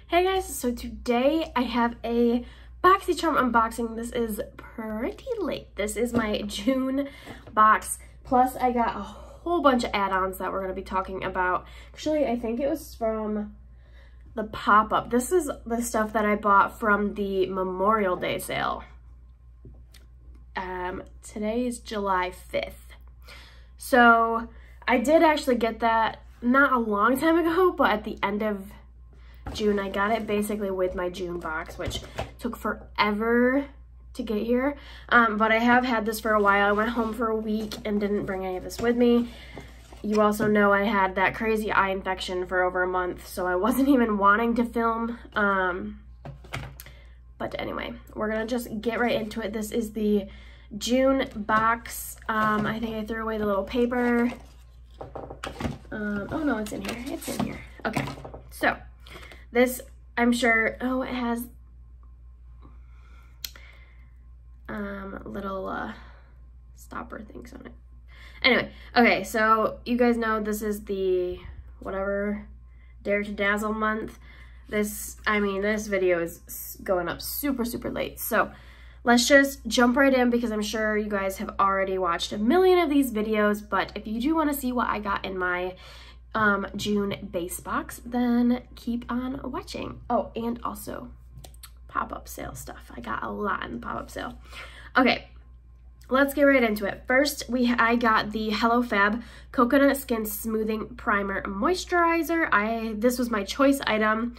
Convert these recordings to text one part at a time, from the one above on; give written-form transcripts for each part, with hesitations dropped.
Hey guys, so today I have a Boxycharm unboxing. This is pretty late. This is my June box. Plus I got a whole bunch of add-ons that we're going to be talking about. Actually, I think it was from the PopUp. This is the stuff that I bought from the Memorial Day sale. Today is July 5th. So I did actually get that not a long time ago, but at the end of June. I got it basically with my June box, which took forever to get here. But I have had this for a while. I went home for a week and didn't bring any of this with me. You also know I had that crazy eye infection for over a month, so I wasn't even wanting to film. But anyway, we're gonna just get right into it. This is the June box. I think I threw away the little paper. Oh no, it's in here. It's in here. Okay, so this, I'm sure, oh, it has little stopper things on it. Anyway, okay, so you guys know this is the whatever Dare to Dazzle month. This video is going up super late. So let's just jump right in because I'm sure you guys have already watched a million of these videos, but if you do want to see what I got in my June base box, then keep on watching. Oh, and also pop-up sale stuff. I got a lot in the pop-up sale. Okay, let's get right into it. First, I got the Hello Fab Coconut Skin Smoothing Primer Moisturizer. This was my choice item,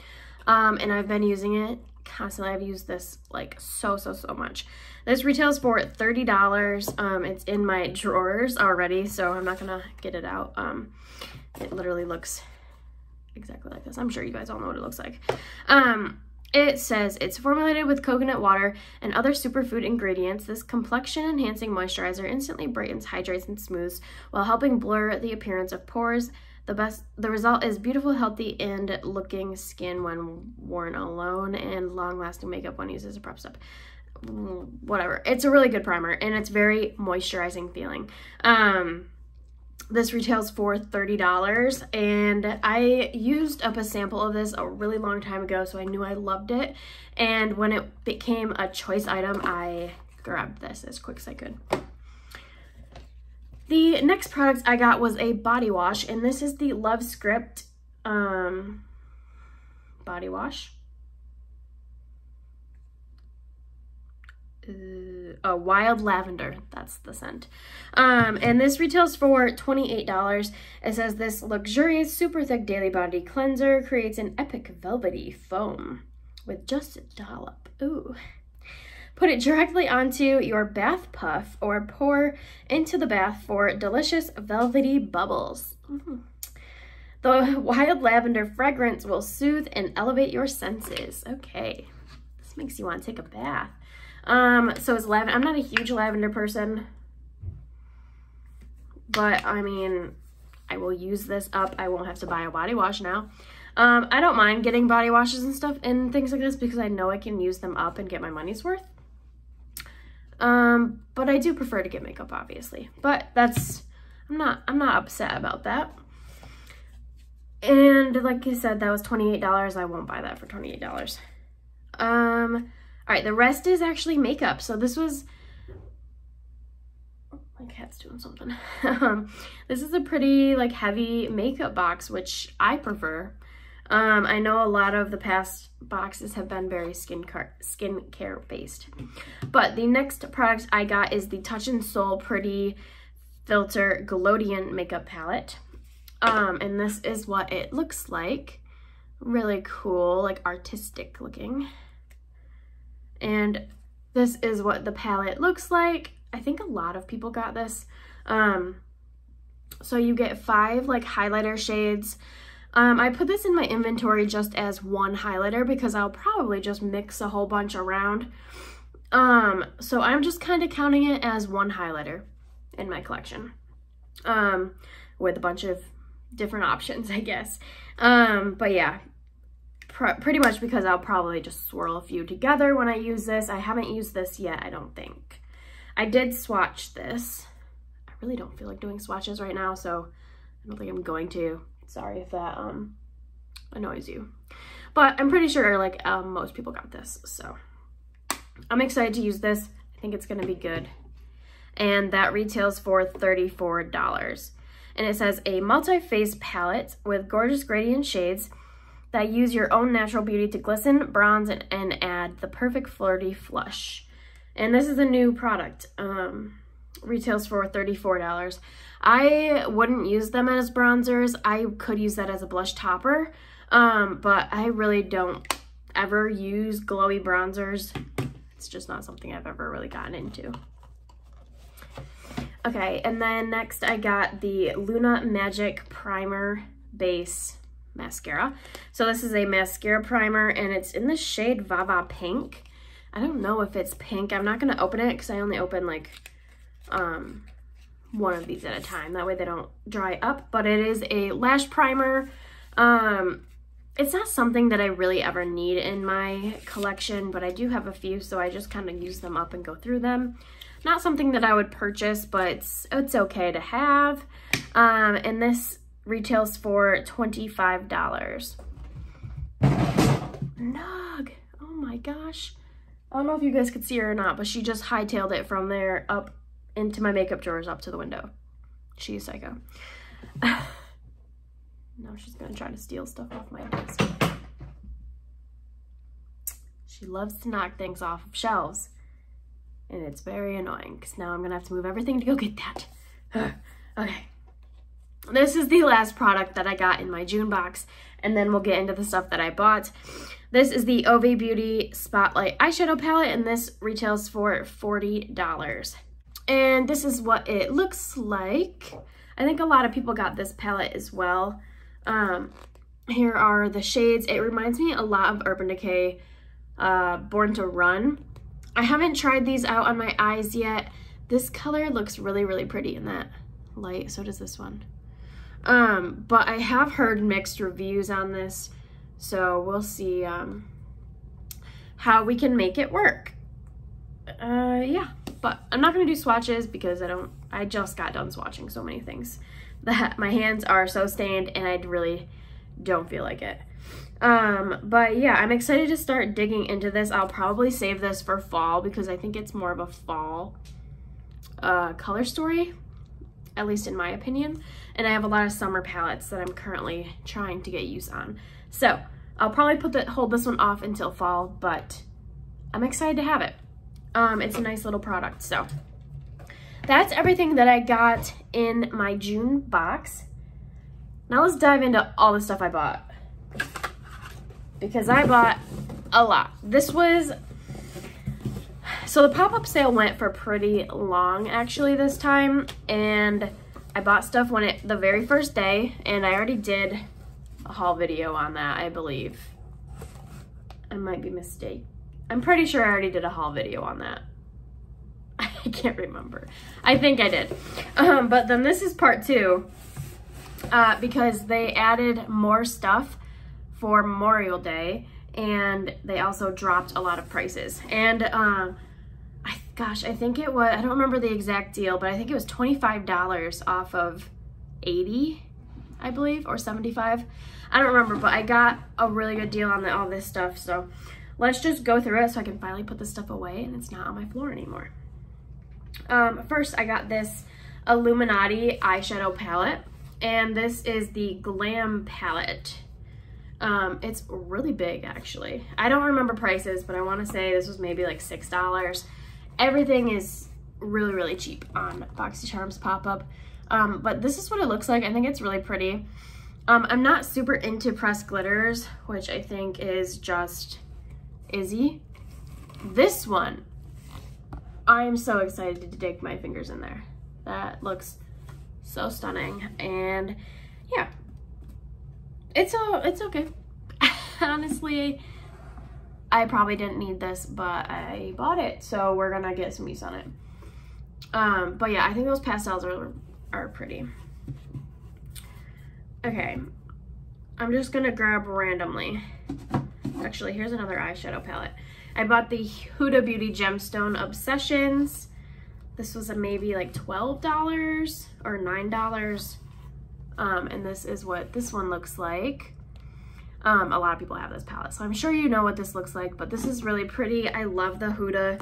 and I've been using it constantly. I've used this like so much. This retails for $30. It's in my drawers already, so I'm not gonna get it out. It literally looks exactly like this. I'm sure you guys all know what it looks like. It says it's formulated with coconut water and other superfood ingredients. This complexion enhancing moisturizer instantly brightens, hydrates, and smooths while helping blur the appearance of pores. The result is beautiful, healthy, and looking skin when worn alone, and long-lasting makeup when used as a prep step. Whatever. It's a really good primer, and it's very moisturizing feeling. This retails for $30, and I used up a sample of this a really long time ago, so I knew I loved it. And when it became a choice item, I grabbed this as quick as I could. The next product I got was a body wash, and this is the Love Script body wash. Wild Lavender, that's the scent. And this retails for $28. It says this luxurious super thick daily body cleanser creates an epic velvety foam with just a dollop. Ooh. Put it directly onto your bath puff or pour into the bath for delicious velvety bubbles. The Wild Lavender fragrance will soothe and elevate your senses. Okay, this makes you want to take a bath. So it's lavender. I'm not a huge lavender person, but I mean, I will use this up. I won't have to buy a body wash now. I don't mind getting body washes and stuff and things like this because I know I can use them up and get my money's worth. But I do prefer to get makeup, obviously, but I'm not upset about that. And like I said, that was $28. I won't buy that for $28. All right, the rest is actually makeup. So this was, oh, my cat's doing something. This is a pretty like heavy makeup box, which I prefer. I know a lot of the past boxes have been very skincare based. But the next product I got is the Touch in Sol Pretty Filter Glowdian Makeup Palette. And this is what it looks like. Really cool, like artistic looking. And this is what the palette looks like. I think a lot of people got this. So you get 5 like highlighter shades. I put this in my inventory just as one highlighter because I'll probably just mix a whole bunch around. So I'm just kind of counting it as one highlighter in my collection. With a bunch of different options, I guess. But yeah. Pretty much because I'll probably just swirl a few together when I use this. I haven't used this yet, I don't think. I did swatch this. I really don't feel like doing swatches right now, so I don't think I'm going to. Sorry if that annoys you. but I'm pretty sure like most people got this, so I'm excited to use this. I think it's gonna be good. And that retails for $34. And it says a multi-phase palette with gorgeous gradient shades that use your own natural beauty to glisten, bronze, and add the perfect flirty flush. And this is a new product. Retails for $34. I wouldn't use them as bronzers. I could use that as a blush topper, but I really don't ever use glowy bronzers. It's just not something I've ever really gotten into. Okay, and then next I got the Luna Magic Primer Base Mascara. So this is a mascara primer, and it's in the shade Vava Pink. I don't know if it's pink. I'm not going to open it because I only open like one of these at a time. That way they don't dry up. But it is a lash primer. It's not something that I really ever need in my collection, but I do have a few, so I just kind of use them up and go through them. Not something that I would purchase, but it's okay to have. And this retails for $25. Nog! Oh my gosh. I don't know if you guys could see her or not, but she just hightailed it from there up into my makeup drawers up to the window. She's psycho. Now she's gonna try to steal stuff off my desk. She loves to knock things off of shelves. And it's very annoying because now I'm gonna have to move everything to go get that. Okay. This is the last product that I got in my June box, and then we'll get into the stuff that I bought. This is the OV Beauty Spotlight Eyeshadow Palette, and this retails for $40. And this is what it looks like. I think a lot of people got this palette as well. Here are the shades. It reminds me a lot of Urban Decay Born to Run. I haven't tried these out on my eyes yet. This color looks really, really pretty in that light. So does this one. But I have heard mixed reviews on this, so we'll see how we can make it work. Yeah, but I'm not gonna do swatches because I just got done swatching so many things that my hands are so stained and I really don't feel like it. But yeah, I'm excited to start digging into this. I'll probably save this for fall because I think it's more of a fall color story, at least in my opinion. And I have a lot of summer palettes that I'm currently trying to get use on. So I'll probably hold this one off until fall, but I'm excited to have it. It's a nice little product. So that's everything that I got in my June box. Now let's dive into all the stuff I bought, because I bought a lot. So the pop-up sale went for pretty long actually this time, and I bought stuff the very first day, and I already did a haul video on that, I believe. I might be mistaken. I'm pretty sure I already did a haul video on that. I can't remember. I think I did. But then this is part 2, because they added more stuff for Memorial Day, and they also dropped a lot of prices. And gosh, I think it was, I don't remember the exact deal, but I think it was $25 off of $80, I believe, or $75. I don't remember, but I got a really good deal on all this stuff. So let's just go through it so I can finally put this stuff away and it's not on my floor anymore. First, I got this Illuminati eyeshadow palette, and this is the Glam palette. It's really big actually. I don't remember prices, but I want to say this was maybe like $6. Everything is really, really cheap on Boxycharm's pop-up. But this is what it looks like. I think it's really pretty. I'm not super into pressed glitters, which I think is just Izzy. This one, I am so excited to dig my fingers in there. That looks so stunning. And yeah, it's okay. Honestly, I probably didn't need this, but I bought it, so we're gonna get some use on it. But yeah, I think those pastels are pretty. Okay, I'm just gonna grab randomly. Actually, here's another eyeshadow palette. I bought the Huda Beauty Gemstone Obsessions. This was maybe like $12 or $9. And this is what this one looks like. A lot of people have this palette, so I'm sure you know what this looks like, but this is really pretty. I love the Huda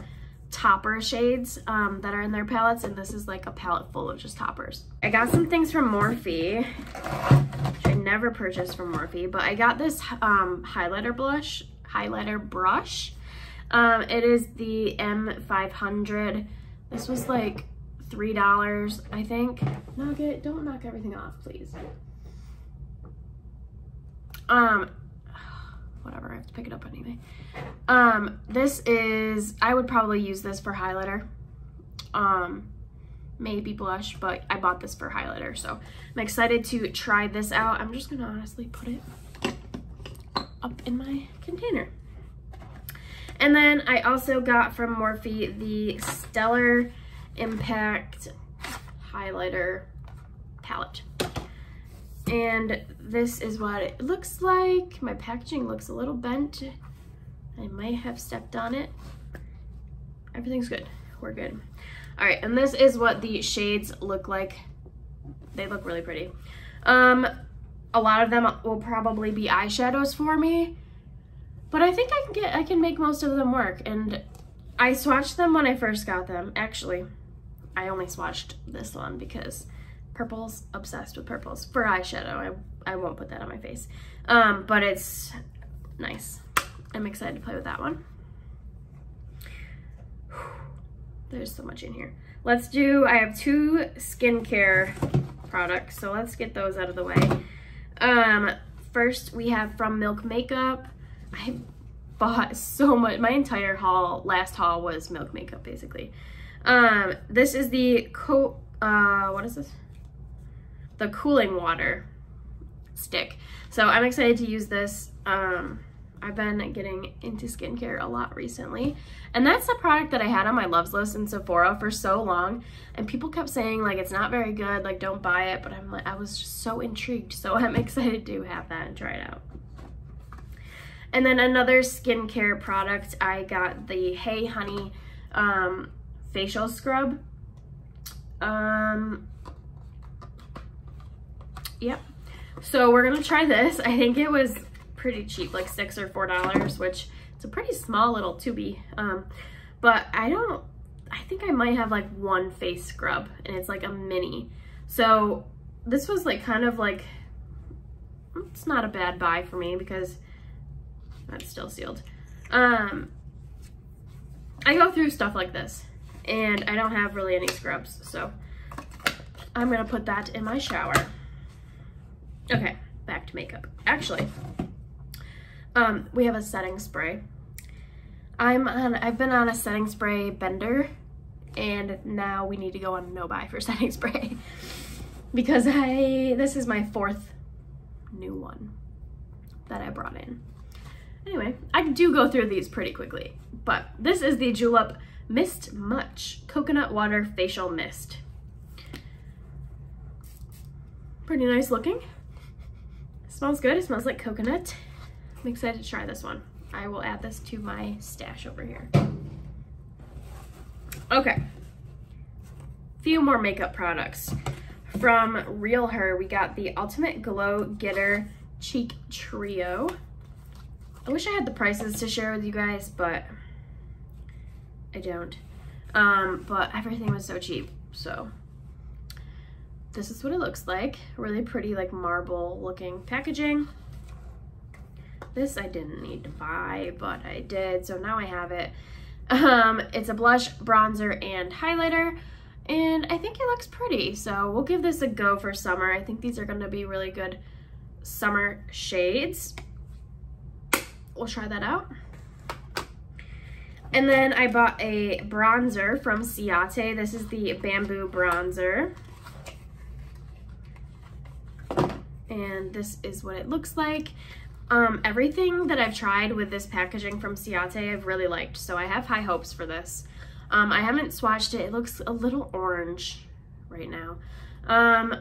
topper shades that are in their palettes, and this is like a palette full of just toppers. I got some things from Morphe, which I never purchased from Morphe, but I got this highlighter brush. It is the M500. This was like $3, I think. Don't knock everything off, please. Whatever, I have to pick it up anyway. This is, I would probably use this for highlighter. Maybe blush, but I bought this for highlighter, so I'm excited to try this out. I'm just gonna honestly put it up in my container. And then I also got from Morphe the Stellar Impact highlighter palette. And this is what it looks like. My packaging looks a little bent. I might have stepped on it. Everything's good. We're good. All right, and this is what the shades look like. They look really pretty. A lot of them will probably be eyeshadows for me, but I think I can make most of them work. And I swatched them when I first got them. Actually, I only swatched this one because purple's obsessed with purples for eyeshadow. I won't put that on my face, but it's nice. I'm excited to play with that one. There's so much in here. I have 2 skincare products, so let's get those out of the way. First we have from Milk Makeup. I bought so much. My entire last haul was Milk Makeup, basically. This is the what is this? The cooling water stick. So I'm excited to use this. I've been getting into skincare a lot recently, and that's the product that I had on my loves list in Sephora for so long, and people kept saying like it's not very good, like don't buy it, but I was just so intrigued, so I'm excited to have that and try it out. And then another skincare product, I got the Hey Honey facial scrub. Yep. So we're gonna try this. I think it was pretty cheap, like $6 or $4, which it's a pretty small little tubey. But I think I might have like one face scrub, and it's like a mini. So this was like kind of like, it's not a bad buy for me because that's still sealed. I go through stuff like this and I don't have really any scrubs, so I'm gonna put that in my shower. Okay, back to makeup. Actually, we have a setting spray. I've been on a setting spray bender, and now we need to go on no buy for setting spray because this is my 4th new one that I brought in. Anyway, I do go through these pretty quickly, but this is the Julep Mist Much Coconut Water Facial Mist. Pretty nice looking. Smells good. It smells like coconut. I'm excited to try this one. I will add this to my stash over here. Okay. Few more makeup products. From Real Her, we got the Ultimate Glow Getter Cheek Trio. I wish I had the prices to share with you guys, but I don't. But everything was so cheap, so this is what it looks like. Really pretty, like marble looking packaging. This I didn't need to buy, but I did, so now I have it. It's a blush, bronzer, and highlighter, and I think it looks pretty, so we'll give this a go for summer. I think these are gonna be really good summer shades. We'll try that out. And then I bought a bronzer from Ciate. This is the Bamboo Bronzer. And this is what it looks like. Everything that I've tried with this packaging from Ciate I've really liked, so I have high hopes for this. I haven't swatched it. It looks a little orange right now,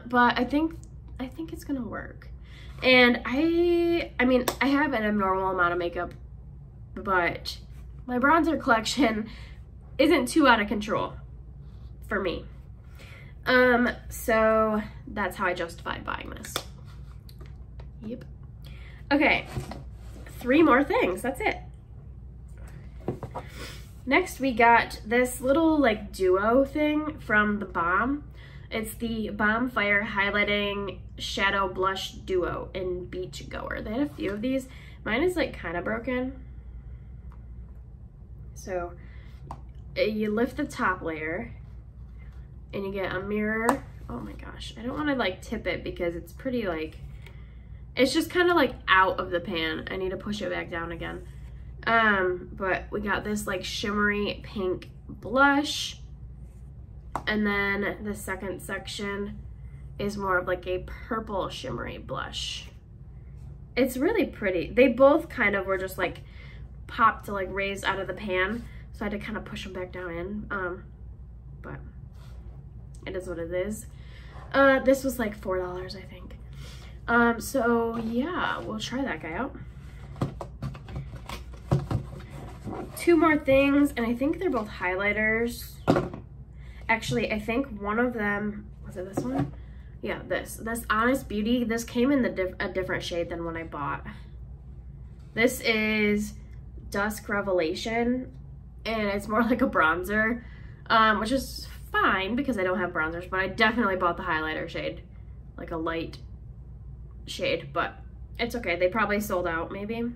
but I think it's gonna work. And I mean, I have an abnormal amount of makeup, but my bronzer collection isn't too out of control for me. So that's how I justified buying this. Yep. Okay, 3 more things, that's it. Next, we got this little like duo thing from the Balm. It's the Balm Fire Highlighting Shadow Blush Duo in Beach Goer. They had a few of these. Mine is like kind of broken. So you lift the top layer and you get a mirror. Oh my gosh, I don't want to like tip it because it's pretty like, it's just kind of like out of the pan. I need to push it back down again. But we got this like shimmery pink blush. And then the second section is more of like a purple shimmery blush. It's really pretty. They both kind of were just like popped to like raised out of the pan. So I had to kind of push them back down in. But it is what it is. This was like $4, I think. So yeah, we'll try that guy out. 2 more things, and I think they're both highlighters. Actually, I think one of them, was it this one? Yeah, this Honest Beauty. This came in a different shade than one I bought. This is Dusk Revelation, and it's more like a bronzer, which is fine because I don't have bronzers, but I definitely bought the highlighter shade, like a light shade, but it's okay. They probably sold out, maybe.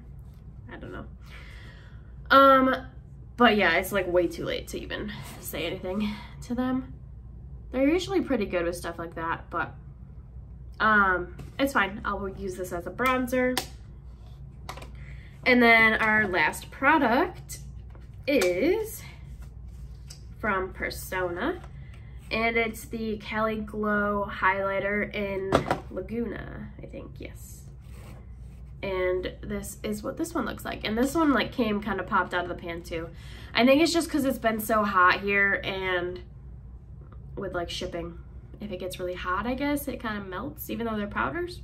I don't know. But yeah, it's like way too late to even say anything to them. They're usually pretty good with stuff like that, but it's fine. I'll use this as a bronzer. And then our last product is from Persona, and it's the Cali Glow highlighter in Laguna, I think, yes. And this is what this one looks like. And this one like came kind of popped out of the pan too. I think it's just because it's been so hot here, and with like shipping, if it gets really hot, I guess it kind of melts, even though they're powders.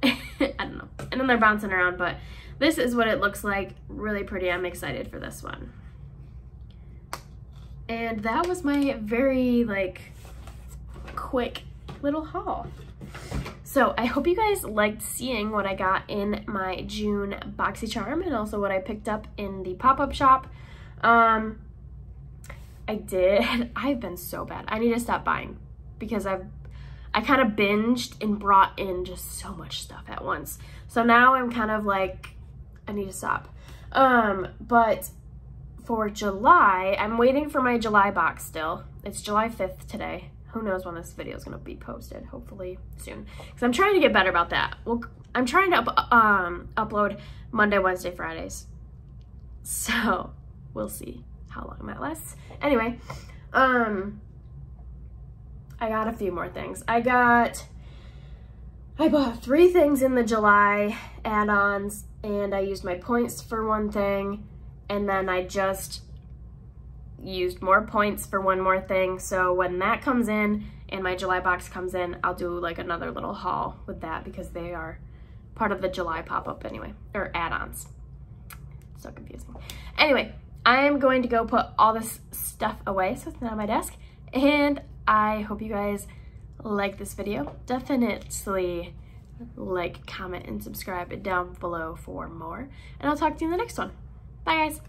I don't know. And then they're bouncing around, but this is what it looks like. Really pretty. I'm excited for this one. And that was my very like quick little haul. So I hope you guys liked seeing what I got in my June Boxycharm, and also what I picked up in the pop-up shop. I've been so bad. I need to stop buying because I kind of binged and brought in just so much stuff at once. So now I'm kind of like, I need to stop. But for July, I'm waiting for my July box still. It's July 5th today. Who knows when this video is going to be posted, hopefully soon. Because I'm trying to get better about that. Well, I'm trying to upload Monday, Wednesday, Fridays. So we'll see how long that lasts. Anyway, I got a few more things. I bought 3 things in the July add-ons, and I used my points for one thing, and then I just used more points for one more thing. So when that comes in and my July box comes in, I'll do like another little haul with that because they are part of the July pop-up anyway, or add-ons. So confusing. Anyway, I'm going to go put all this stuff away so it's not on my desk, and I hope you guys like this video. Definitely like, comment, and subscribe down below for more, and I'll talk to you in the next one. Bye guys.